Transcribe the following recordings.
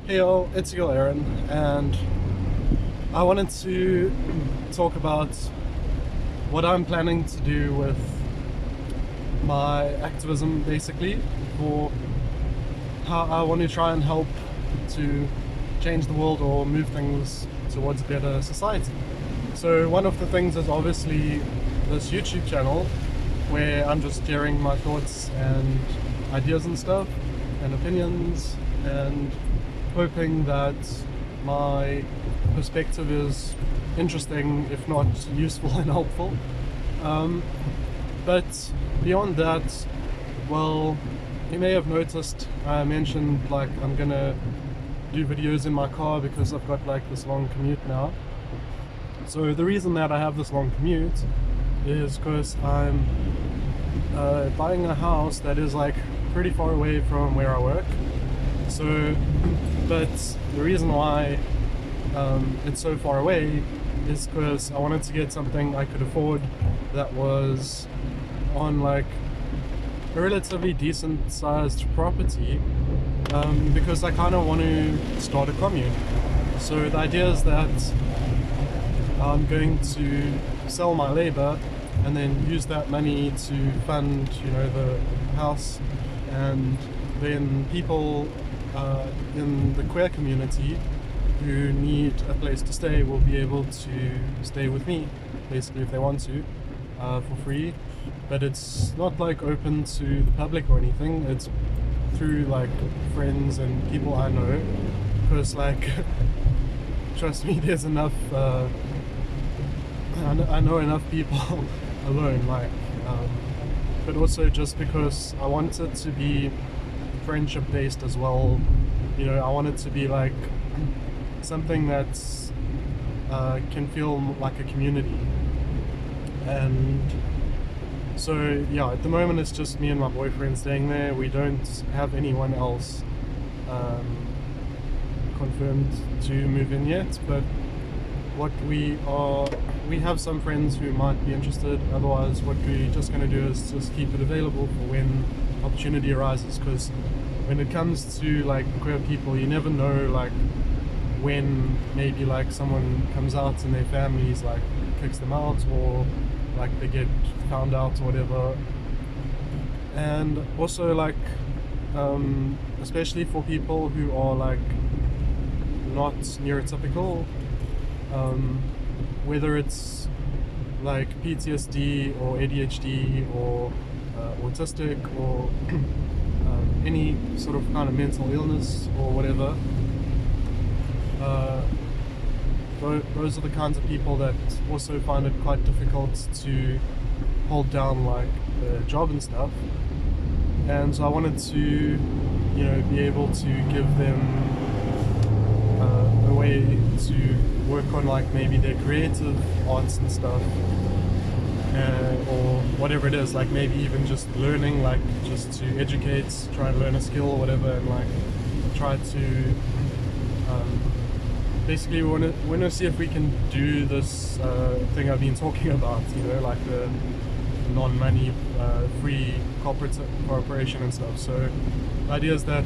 Hey all, it's your Aaron, and I wanted to talk about what I'm planning to do with my activism, basically, for how I want to try and help to change the world or move things towards a better society. So one of the things is obviously this YouTube channel where I'm just sharing my thoughts and ideas and stuff and opinions, and hoping that my perspective is interesting, if not useful and helpful. But beyond that, well, you may have noticed I mentioned like I'm gonna do videos in my car because I've got like this long commute now. So the reason that I have this long commute is because I'm buying a house that is like pretty far away from where I work. So, but the reason why it's so far away is because I wanted to get something I could afford that was on like a relatively decent sized property, because I kind of want to start a commune. So the idea is that I'm going to sell my labor and then use that money to fund, the house, and then people in the queer community who need a place to stay will be able to stay with me, basically, if they want to, for free. But it's not like open to the public or anything. It's through like friends and people I know, because like trust me, there's enough I know enough people alone, like but also just because I want it to be friendship based as well. I want it to be like something that's can feel like a community. And so yeah, at the moment it's just me and my boyfriend staying there. We don't have anyone else confirmed to move in yet, but we have some friends who might be interested. Otherwise, what we're just going to do is just keep it available for when opportunity arises, because when it comes to like queer people, you never know like when maybe like someone comes out and their families like kicks them out, or like they get found out or whatever. And also like especially for people who are like not neurotypical, whether it's like PTSD or ADHD or autistic or any sort of kind of mental illness or whatever. Those are the kinds of people that also find it quite difficult to hold down like the job and stuff. And so I wanted to, be able to give them a way to work on like maybe their creative arts and stuff, or whatever it is, like maybe even just learning, like just to educate, try and learn a skill or whatever, and like try to basically we want to see if we can do this thing I've been talking about, like the non-money free cooperation and stuff. So the idea is that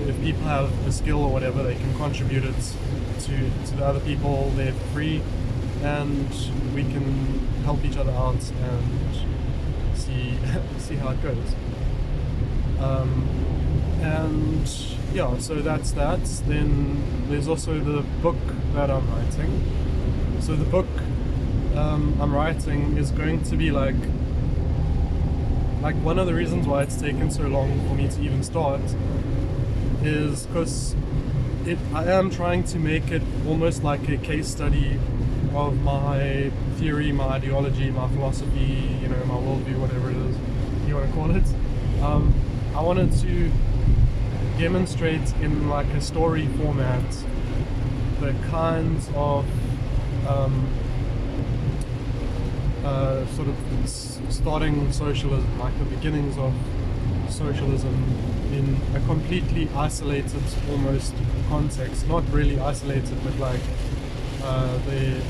if people have a skill or whatever, they can contribute it to the other people there for free, and we can help each other out and see how it goes. And yeah, so that's that. Then there's also the book that I'm writing. So the book I'm writing is going to be like one of the reasons why it's taken so long for me to even start is because I am trying to make it almost like a case study of my theory, my ideology, my philosophy, my worldview, whatever it is you want to call it. I wanted to demonstrate in like a story format the kinds of sort of starting socialism, like the beginnings of socialism in a completely isolated almost context. Not really isolated, but like the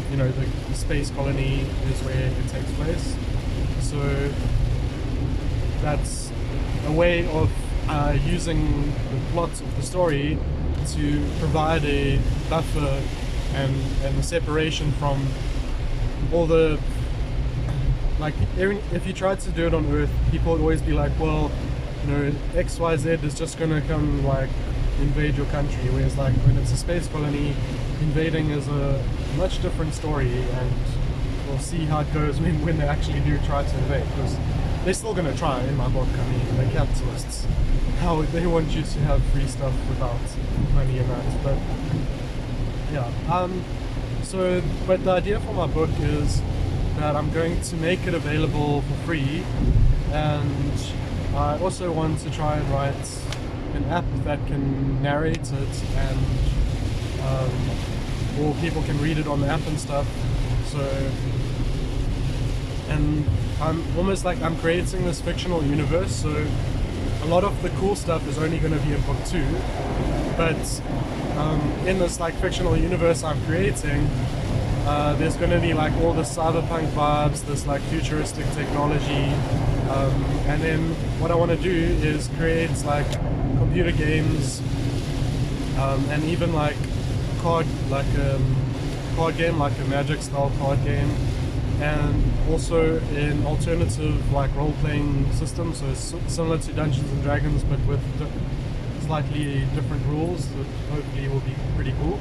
space colony is where it takes place. So that's a way of using the plot of the story to provide a buffer and a separation from all the, like, if you tried to do it on Earth, people would always be like, well, you know, XYZ is just gonna come like invade your country, whereas like when it's a space colony, invading is a much different story, and we'll see how it goes when they actually do try to invade, because they're still gonna try in my book. I mean, they're capitalists. How they want you to have free stuff without money and that, but yeah. So, but the idea for my book is that I'm going to make it available for free, and I also want to try and write an app that can narrate it, and or people can read it on the app and stuff. So, and I'm almost like I'm creating this fictional universe, so a lot of the cool stuff is only going to be in book 2, but in this like fictional universe I'm creating, there's going to be like all the cyberpunk vibes, this like futuristic technology, and then what I want to do is create like computer games, and even like card game, like a Magic style card game, and also an alternative like role-playing system, so it's similar to Dungeons and Dragons but with slightly different rules that hopefully will be pretty cool.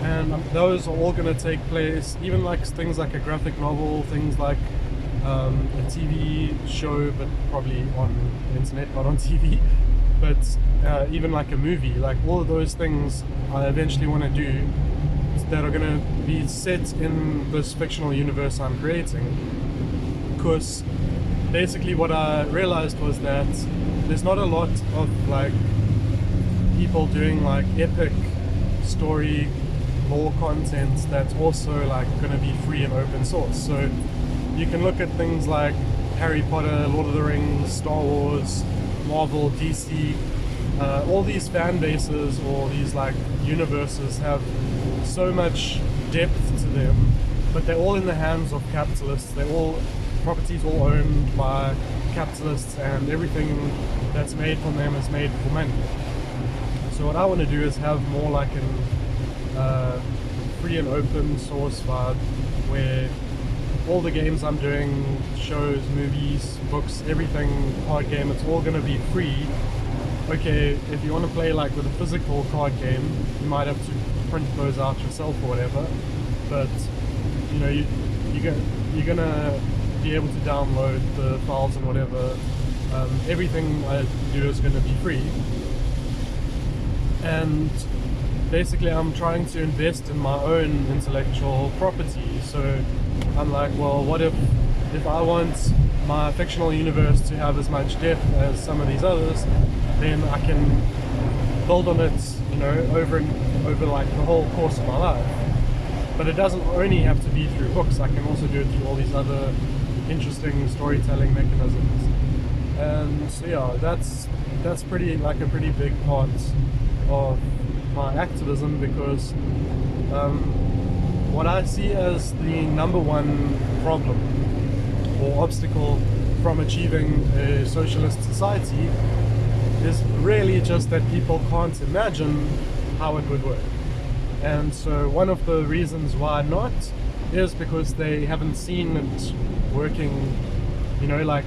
And those are all going to take place, even like things like a graphic novel, things like a TV show, but probably on the internet, not on TV, but even like a movie, like all of those things I eventually want to do that are going to be set in this fictional universe I'm creating. Because basically what I realized was that there's not a lot of like people doing like epic story lore content that's also like going to be free and open source. So you can look at things like Harry Potter, Lord of the Rings, Star Wars, Marvel, DC, all these fan bases or these like universes have so much depth to them, but they're all in the hands of capitalists. They're all properties all owned by capitalists, and everything that's made from them is made for money. So what I want to do is have more like an free and open source vibe, where all the games I'm doing, shows, movies, books, everything, card game, it's all going to be free. Okay, if you want to play like with a physical card game, you might have to print those out yourself or whatever, but you know, you're gonna be able to download the files and whatever. Everything I do is going to be free, and basically I'm trying to invest in my own intellectual property. So I'm like, well, what if I want my fictional universe to have as much depth as some of these others, then I can build on it, you know, over like the whole course of my life. But it doesn't only have to be through books. I can also do it through all these other interesting storytelling mechanisms. And so yeah, that's pretty like a pretty big part of my activism, because what I see as the number one problem or obstacle from achieving a socialist society is really just that people can't imagine how it would work. And so one of the reasons why not is because they haven't seen it working, you know, like,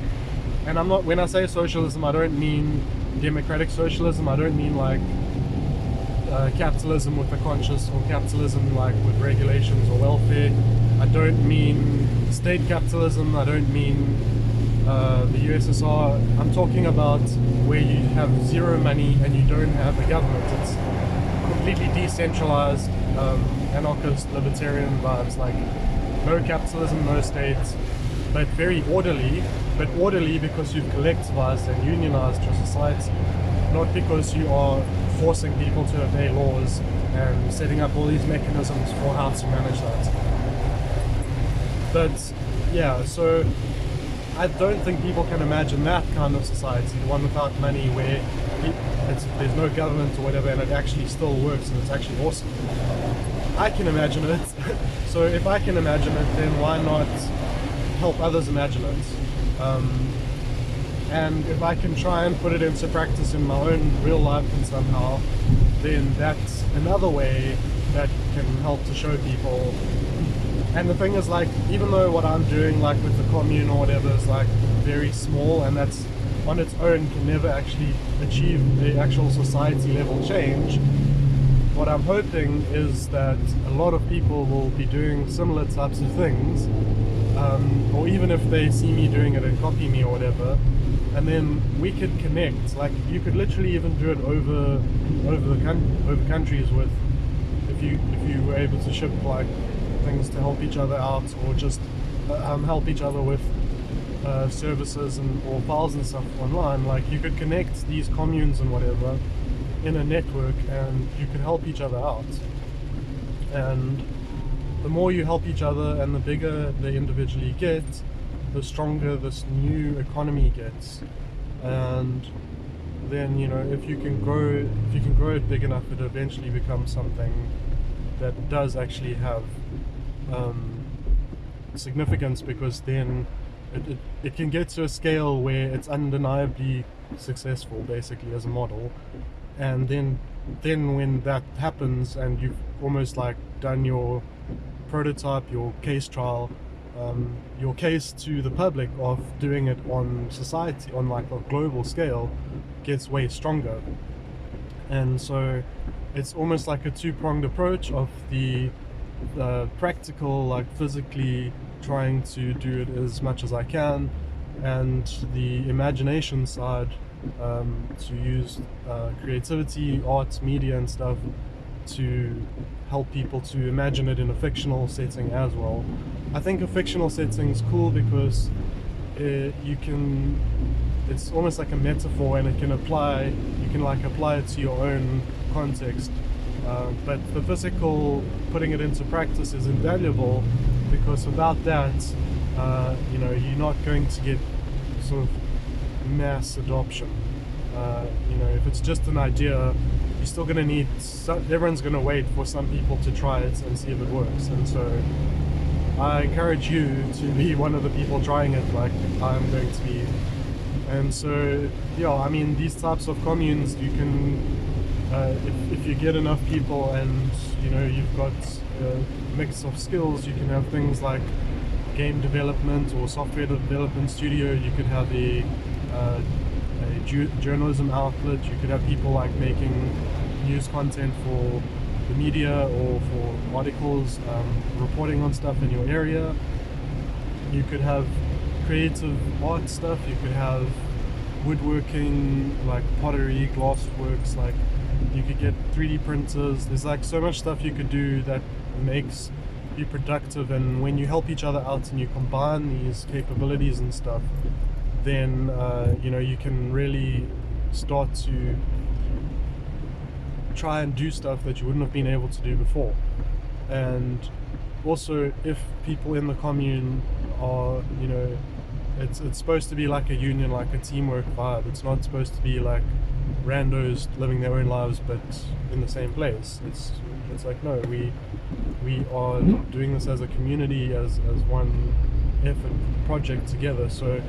and I'm not, when I say socialism, I don't mean democratic socialism, I don't mean like capitalism with the conscious, or capitalism like with regulations or welfare. I don't mean state capitalism, I don't mean the USSR. I'm talking about where you have zero money and you don't have a government. It's completely decentralized, anarchist, libertarian vibes, like no capitalism, no state, but very orderly, but orderly because you've collectivized and unionized your society, not because you are forcing people to obey laws and setting up all these mechanisms for how to manage that. But yeah, so I don't think people can imagine that kind of society, the one without money, where there's no government or whatever, and it actually still works and it's actually awesome. I can imagine it. So if I can imagine it, then why not help others imagine it? And if I can try and put it into practice in my own real life and somehow, then that's another way that can help to show people. And the thing is, like, even though what I'm doing, like with the commune or whatever, is like very small, and that's on its own can never actually achieve the actual society level change, what I'm hoping is that a lot of people will be doing similar types of things, or even if they see me doing it and copy me or whatever, and then we could connect. Like, you could literally even do it over countries with, if you were able to ship like things to help each other out, or just help each other with services or files and stuff online. Like, you could connect these communes and whatever in a network, and you could help each other out. And the more you help each other and the bigger they individually get, the stronger this new economy gets. And then, you know, if you can grow it big enough, it eventually becomes something that does actually have significance, because then it can get to a scale where it's undeniably successful, basically, as a model. And then when that happens and you've almost like done your prototype, your case trial, your case to the public of doing it on society, on like a global scale, gets way stronger. And so it's almost like a two-pronged approach of the practical, like physically trying to do it as much as I can, and the imagination side, to use creativity, art, media and stuff to help people to imagine it in a fictional setting as well. I think a fictional setting is cool because it's almost like a metaphor, and you can like apply it to your own context. But the physical, putting it into practice, is invaluable, because without that, you know, you're not going to get sort of mass adoption. You know, if it's just an idea, you're still going to need everyone's going to wait for some people to try it and see if it works. And so I encourage you to be one of the people trying it, like I'm going to be. And so, yeah, I mean, these types of communes, you can if you get enough people and, you know, you've got a mix of skills, you can have things like game development or software development studio. You could have a journalism outlet. You could have people like making news content for the media or for articles, reporting on stuff in your area. You could have creative art stuff. You could have woodworking, like pottery, glassworks. Like, you could get 3D printers. There's like so much stuff you could do that makes you productive. And when you help each other out and you combine these capabilities and stuff, then you know, you can really start to try and do stuff that you wouldn't have been able to do before. And also, if people in the commune are, you know, it's supposed to be like a union, like a teamwork vibe. It's not supposed to be like randos living their own lives but in the same place. It's like, no, we are doing this as a community, as one effort project together. So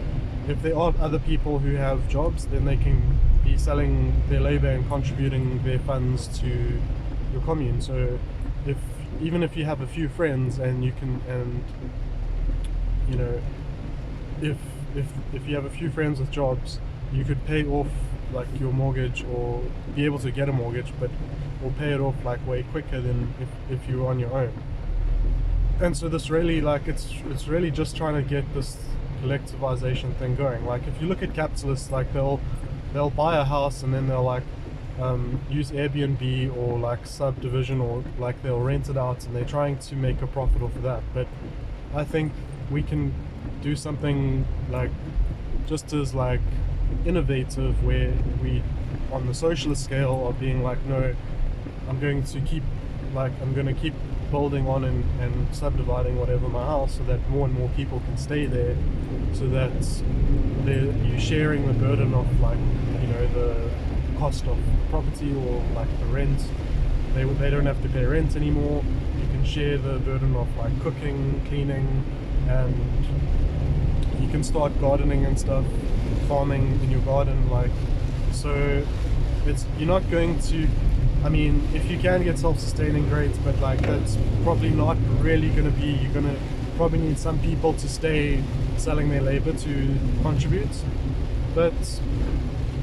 if there are other people who have jobs, then they can be selling their labor and contributing their funds to your commune. So even if you have a few friends and you can, and you know, if you have a few friends with jobs, you could pay off like your mortgage, or be able to get a mortgage, or pay it off like way quicker than if you were on your own. And so this really, like, it's really just trying to get this collectivization thing going. Like, if you look at capitalists, like they'll buy a house and then they'll like use Airbnb or like subdivision, or like they'll rent it out, and they're trying to make a profit off of that. But I think we can do something like just as like innovative, where we, on the socialist scale, are being like, no, I'm going to keep building on and subdividing whatever my house, so that more and more people can stay there, so that you're sharing the burden of, like, you know, the cost of property, or like the rent. They don't have to pay rent anymore. You can share the burden of like cooking, cleaning, and you can start gardening and stuff. farming in your garden, like, so you're not going to, I mean, if you can get self-sustaining, great, but like that's probably not really going to be, you're going to probably need some people to stay selling their labor to contribute. But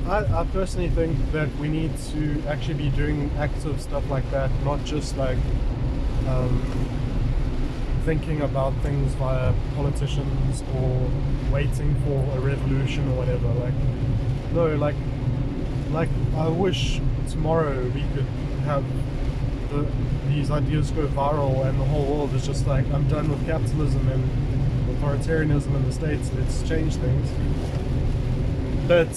I personally think that we need to actually be doing active stuff like that, not just like thinking about things via politicians or waiting for a revolution or whatever. Like, no, like I wish tomorrow we could have these ideas go viral and the whole world is just like, I'm done with capitalism and authoritarianism in the States, let's change things. But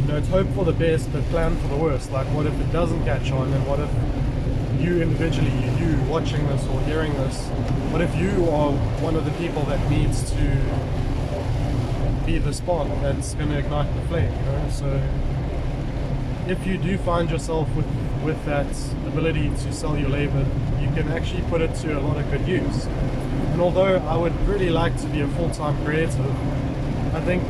you know, it's hope for the best but plan for the worst. Like, what if it doesn't catch on, and what if you individually, you watching this or hearing this, what if you are one of the people that needs to be the spark that's going to ignite the flame, you know? So if you do find yourself with that ability to sell your labor, you can actually put it to a lot of good use. And although I would really like to be a full-time creative, I think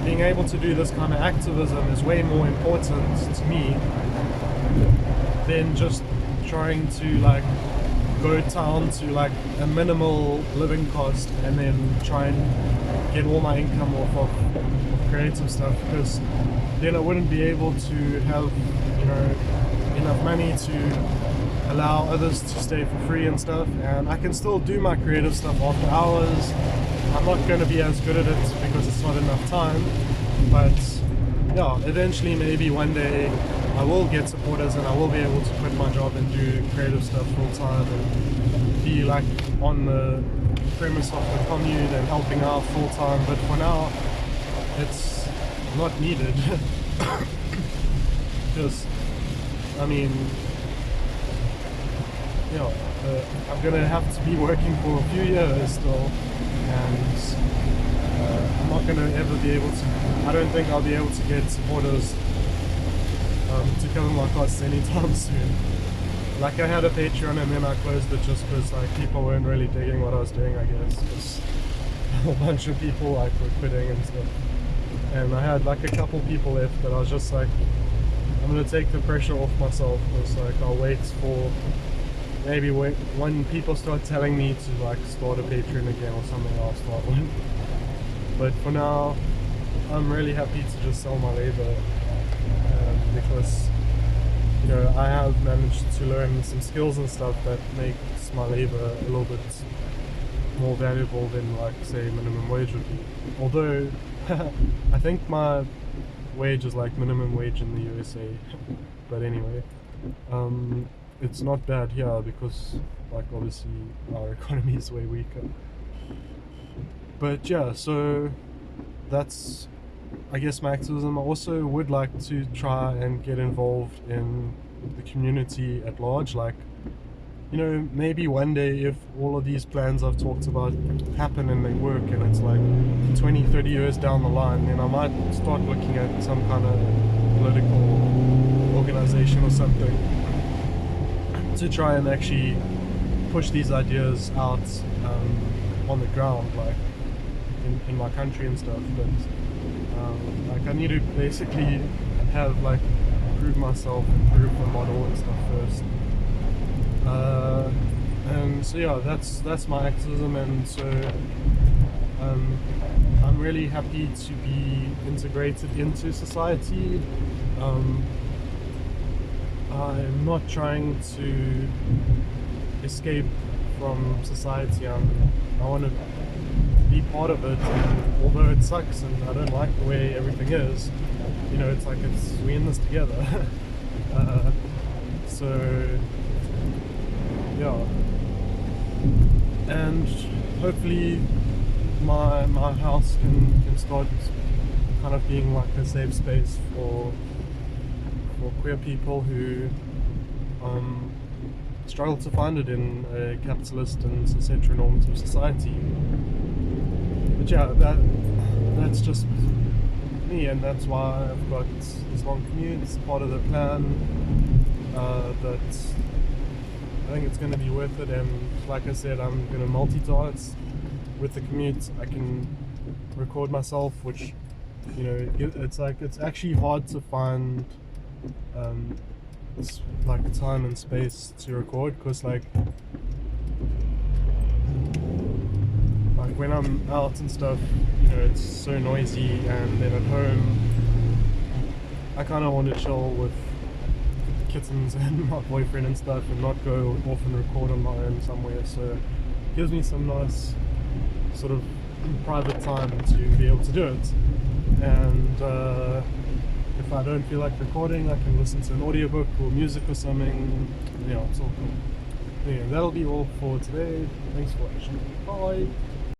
being able to do this kind of activism is way more important to me than just trying to like go down to like a minimal living cost and then try and get all my income off of creative stuff, because then I wouldn't be able to have, you know, enough money to allow others to stay for free and stuff, and I can still do my creative stuff after hours. I'm not going to be as good at it because it's not enough time, but yeah, eventually maybe one day I will get supporters and I will be able to quit my job and do creative stuff full time and be like on the premise of the commune and helping out full time. But for now, it's not needed. Because, I mean, you know, I'm gonna have to be working for a few years still, and I'm not gonna ever be able to, I don't think I'll be able to get supporters to cover my costs anytime soon. Like, I had a Patreon and then I closed it just because like people weren't really digging what I was doing, I guess, because a bunch of people like were quitting and stuff, and I had like a couple people left, but I was just like, I'm gonna take the pressure off myself, because like I'll wait for maybe when people start telling me to like start a Patreon again or something, I'll start one. But for now, I'm really happy to just sell my labor, because, you know, I have managed to learn some skills and stuff that makes my labor a little bit more valuable than, like, say, minimum wage would be. Although I think my wage is like minimum wage in the USA. But anyway, it's not bad here because, like, obviously our economy is way weaker. But yeah, so that's, I guess, my activism. I also would like to try and get involved in the community at large. Like, you know, maybe one day if all of these plans I've talked about happen and they work, and it's like 20-30 years down the line, then I might start looking at some kind of political organization or something to try and actually push these ideas out on the ground, like in my country and stuff. But like, I need to basically have, like, prove myself and prove the model and stuff first. And so yeah, that's my activism, and so I'm really happy to be integrated into society. I'm not trying to escape from society. I want to be part of it, and although it sucks and I don't like the way everything is, you know, it's like we're in this together. So yeah, and hopefully my house can start kind of being like a safe space for queer people who struggle to find it in a capitalist and heteronormative society. But yeah, that's just me, and that's why I've got this long commute. It's part of the plan. That I think it's going to be worth it, and like I said, I'm going to multitask with the commute. I can record myself, which, you know, it's like, it's actually hard to find it's like time and space to record, because like when I'm out and stuff, you know, it's so noisy, and then at home I kind of want to chill with the kittens and my boyfriend and stuff, and not go off and record on my own somewhere. So it gives me some nice sort of private time to be able to do it. And if I don't feel like recording, I can listen to an audiobook or music or something. Yeah, it's all cool. Anyway, that'll be all for today. Thanks for watching. Bye.